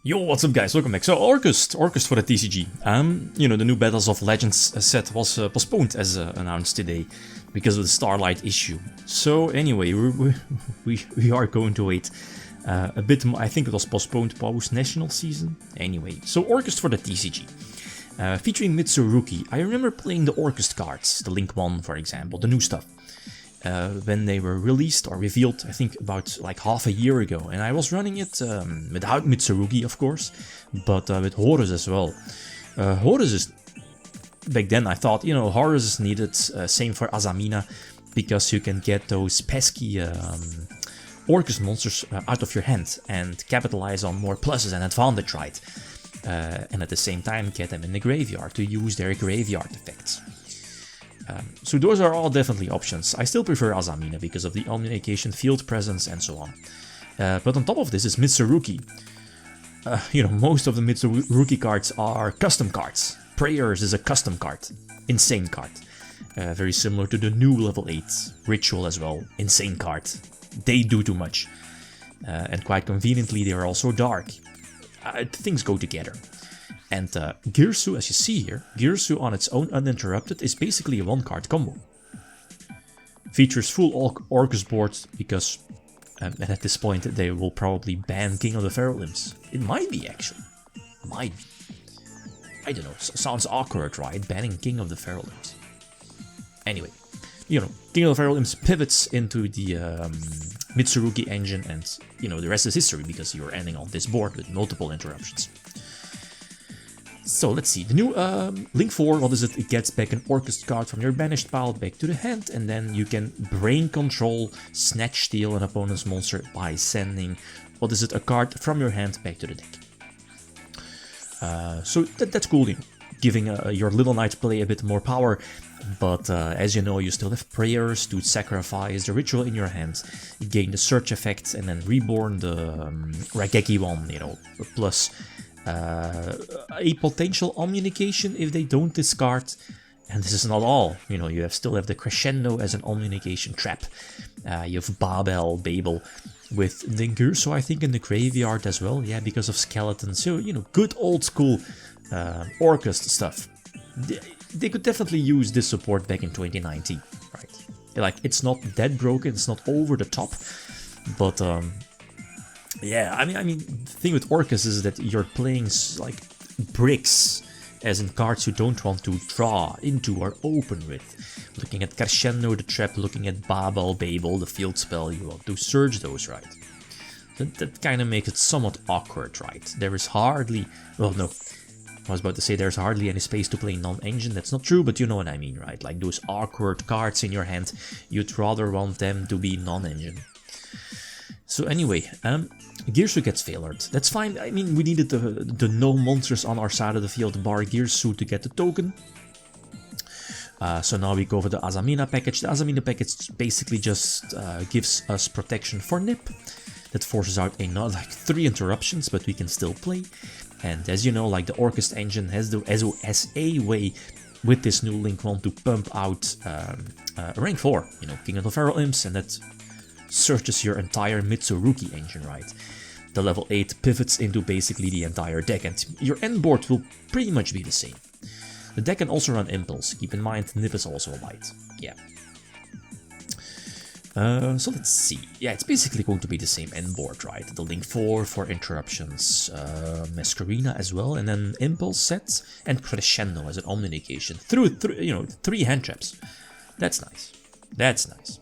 Yo, what's up guys, welcome back. So Orcust for the TCG. The new Battles of Legends set was postponed as announced today because of the Starlight issue. So anyway, we are going to wait a bit more. I think it was postponed post-national season. Anyway, so Orcust for the TCG. Featuring Mitsurugi. I remember playing the Orcust cards, the Link 1 for example, the new stuff. When they were released or revealed, I think about like half a year ago, and I was running it without Mitsurugi, of course, but with Horus as well. Horus is, back then I thought, Horus is needed, same for Azamina, because you can get those pesky Orcust monsters out of your hand and capitalize on more pluses and advantage, right? And at the same time get them in the graveyard to use their graveyard effects. So those are all definitely options. I still prefer Azamina because of the omnication, field presence and so on. But on top of this is Mitsurugi. Most of the Mitsurugi cards are custom cards. Prayers is a custom card. Insane card. Very similar to the new level 8. Ritual as well. Insane card. They do too much. And quite conveniently they are also dark. Things go together. And Girsu, as you see here, Girsu on its own uninterrupted is basically a one-card combo. Features full Orcust board because at this point they will probably ban King of the Feral Imps. It might be actually. Might be. I don't know, sounds awkward, right? Banning King of the Feral Imps. Anyway, King of the Feral Imps pivots into the Mitsurugi engine and, the rest is history because you're ending on this board with multiple interruptions. So let's see, the new Link 4, what is it? It gets back an Orcust card from your banished pile back to the hand, and then you can brain control, snatch steal an opponent's monster by sending, a card from your hand back to the deck. So that's cool, giving your Little Knight play a bit more power, but as you know, you still have prayers to sacrifice the ritual in your hand, gain the search effect, and then reborn the Raigeki one, plus a potential omnication if they don't discard. And this is not all, you still have the crescendo as an omnication trap. You have Babel with the Girsu, I think, in the graveyard as well, yeah, because of skeletons. So, good old school Orcust stuff. They could definitely use this support back in 2019, right? Like, it's not that broken, it's not over the top, but yeah, I mean, the thing with Orcust is that you're playing like bricks, as in cards you don't want to draw into or open with. Looking at Crescendo, the trap, looking at Babel, the field spell, you want to search those, right? That kind of makes it somewhat awkward, right? There is hardly, well, no, I was about to say there's hardly any space to play non-engine. That's not true, but you know what I mean, right? Like those awkward cards in your hand, you'd rather want them to be non-engine. So anyway, Girsu gets failored. That's fine. I mean, we needed the no monsters on our side of the field bar Girsu to get the token. So now we go for the Azamina package. The Azamina package basically just gives us protection for Nip. That forces out another like 3 interruptions, but we can still play. And as you know, like the Orcust engine has a way with this new Link 1 to pump out rank 4, King of the Feral Imps, and that searches your entire Mitsurugi engine, right? The level 8 pivots into basically the entire deck, and your end board will pretty much be the same. The deck can also run Impulse. Keep in mind, Nip is also a white. Yeah. So let's see. Yeah, it's basically going to be the same end board, right? The Link 4 for interruptions, Masquerina as well, and then Impulse sets and Crescendo as an omnication through 3 hand traps. That's nice. That's nice.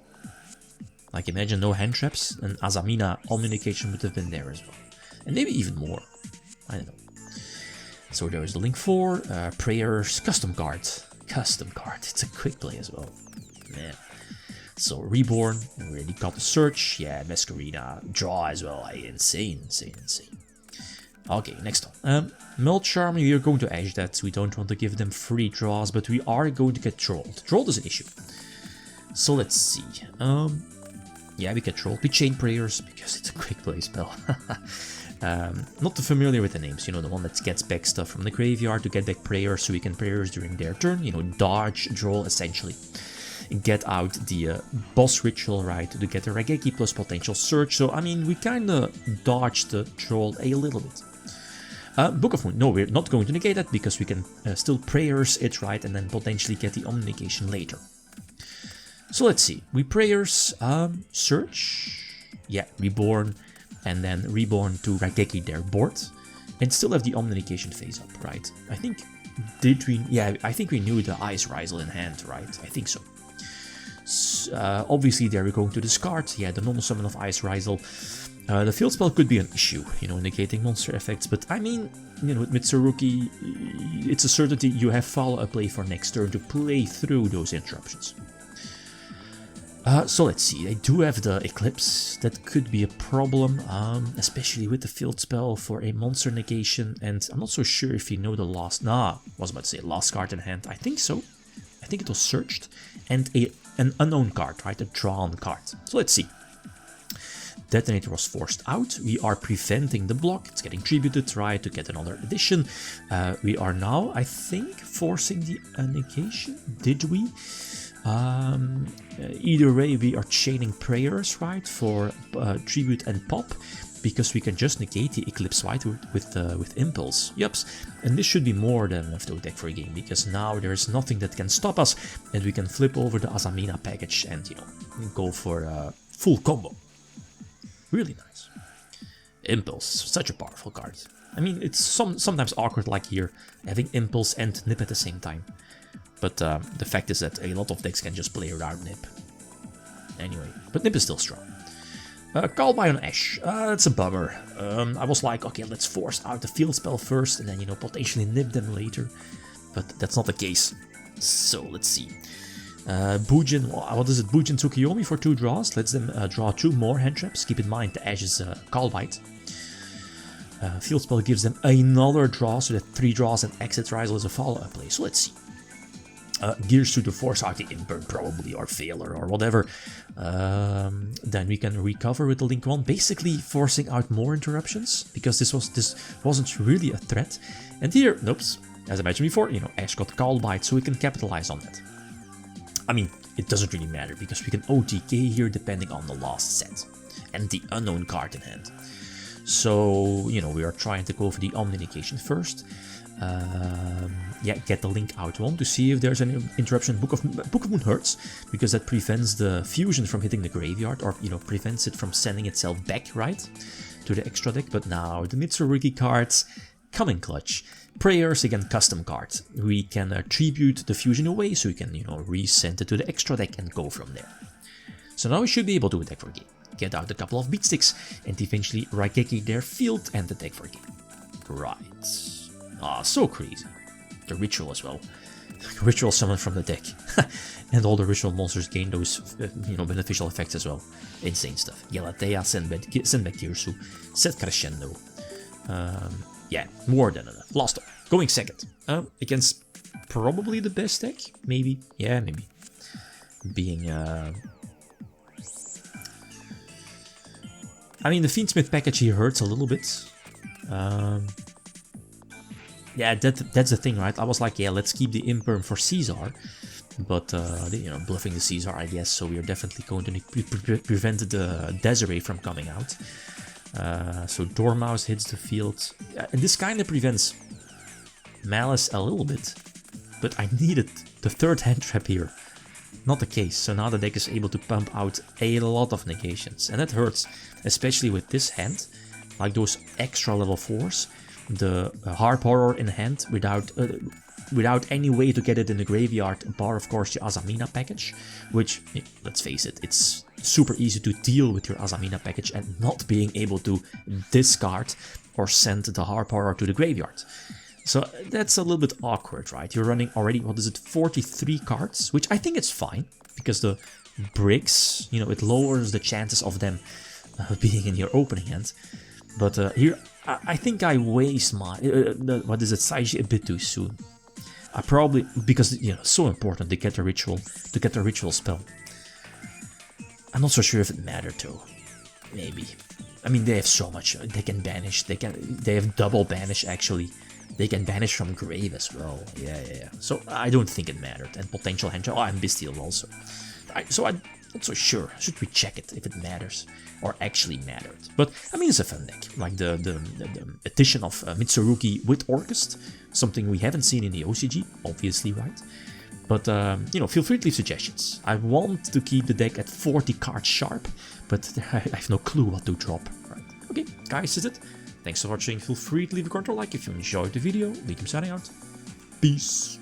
Like, imagine no hand traps, and Azamina omnication would have been there as well. And maybe even more. I don't know. So there's the Link 4, Prayers, custom card. Custom card, it's a quick play as well. Man. So Reborn, we already got the search. Yeah, Masquerina, draw as well. Insane. Okay, next one. Meld Charm, we are going to edge that. We don't want to give them free draws, but we are going to get trolled. Trolled is an issue. So let's see. Yeah, we get trolled. We chain Prayers because it's a quick play spell. Not too familiar with the names, the one that gets back stuff from the graveyard to get back Prayers so we can Prayers during their turn, dodge, draw essentially. Get out the boss ritual, right, to get the Raigeki plus potential search. So, I mean, we kinda dodged the troll a little bit. Book of Moon, no, we're not going to negate that because we can still prayers it, right, and then potentially get the omni-negation later. So let's see, we prayers, search, yeah, reborn, and then reborn to Raigeki their board, and still have the omni-negation phase up, right? I think, did we, yeah, I think we knew the Ice Risal in hand, right? I think so. Obviously there we're going to discard, yeah, the normal summon of Ice Risal. The field spell could be an issue, you know, negating monster effects, but I mean, you know, with Mitsurugi, it's a certainty you have follow-up play for next turn to play through those interruptions. So let's see, I do have the Eclipse, that could be a problem, especially with the field spell for a monster negation, and I'm not so sure if you know the last, I was about to say last card in hand, I think so, I think it was searched, and an unknown card, right, a drawn card, so let's see. Detonator was forced out, we are preventing the block, it's getting tributed, right, to get another addition. We are now, I think, forcing the negation, did we? Either way, we are chaining prayers, right, for tribute and pop, because we can just negate the Eclipse, right, with Impulse. Yups, and this should be more than enough to attack for a game, because now there's nothing that can stop us, and we can flip over the Azamina package and, you know, go for a full combo. Really nice. Impulse, such a powerful card. I mean, it's sometimes awkward, like here, having Impulse and Nip at the same time. But the fact is that a lot of decks can just play around Nip. Anyway, but Nip is still strong. Call by on Ash, that's a bummer. I was like, okay, let's force out the field spell first and then, you know, potentially nip them later. But that's not the case. So, let's see. Bujin, what is it? Bujin Tsukiyomi for 2 draws. Lets them draw 2 more hand traps. Keep in mind the Ash is Call Bite. Field spell gives them another draw, so that 3 draws and Exit Risal is a follow-up play. So let's see. Gears to force out the Imburn probably, or Failure, or whatever. Then we can recover with the Link 1, basically forcing out more interruptions, because this wasn't really a threat. And here, nope, as I mentioned before, you know, Ash got Call Bite, so we can capitalize on that. I mean, it doesn't really matter, because we can OTK here depending on the last set, and the unknown card in hand. So, you know, we are trying to go for the Omni-Negation first. Yeah, get the Link out 1 to see if there's any interruption. Book of Moon hurts, because that prevents the fusion from hitting the graveyard, or, you know, prevents it from sending itself back, right, to the extra deck. But now, the Mitsurugi cards come in clutch. Prayers, again, custom cards. We can tribute the fusion away, so we can, you know, resend it to the extra deck and go from there. So now we should be able to attack for game. Get out a couple of beat sticks, and eventually Raigeki their field and attack for game. Right. Ah, so crazy. The ritual as well. Ritual summon from the deck. And all the ritual monsters gain those, you know, beneficial effects as well. Insane stuff. Galatea, send back Girsu, set Crescendo. Yeah, more than enough. Last up. Going second. Against probably the best deck? Maybe. Yeah, maybe. Being, I mean, the Fiendsmith package here hurts a little bit. Yeah, that's the thing, right? I was like, yeah, let's keep the Imperm for Caesar. But, you know, bluffing the Caesar, I guess, so we are definitely going to prevent the Desiree from coming out. So Dormouse hits the field. And this kind of prevents Malice a little bit. But I needed the third hand trap here. Not the case, so now the deck is able to pump out a lot of negations. And that hurts, especially with this hand. Like those extra level 4s. The Harp Horror in hand without any way to get it in the graveyard, bar of course the Azamina package, which, let's face it, it's super easy to deal with your Azamina package and not being able to discard or send the Harp Horror to the graveyard. So that's a little bit awkward, right? You're running already, what is it, 43 cards, which I think is fine, because the bricks, you know, it lowers the chances of them being in your opening hand. But here, I think I waste my, what is it, Saiji a bit too soon. I probably, because, you know, it's so important to get the ritual spell. I'm not so sure if it mattered though. Maybe. I mean, they have so much, they can banish, they have double banish actually. They can banish from grave as well. Yeah. So I don't think it mattered. And potential hand trap, and Bestial also. So Not so sure, should we check it if it matters, or actually mattered. But I mean, it's a fun deck, like the addition of Mitsurugi with Orcust, something we haven't seen in the OCG, obviously, right? But, you know, feel free to leave suggestions. I want to keep the deck at 40 cards sharp, but I have no clue what to drop. Right. Okay, guys, that's it. Thanks for watching. Feel free to leave a comment or like if you enjoyed the video. Riddim signing out. Peace.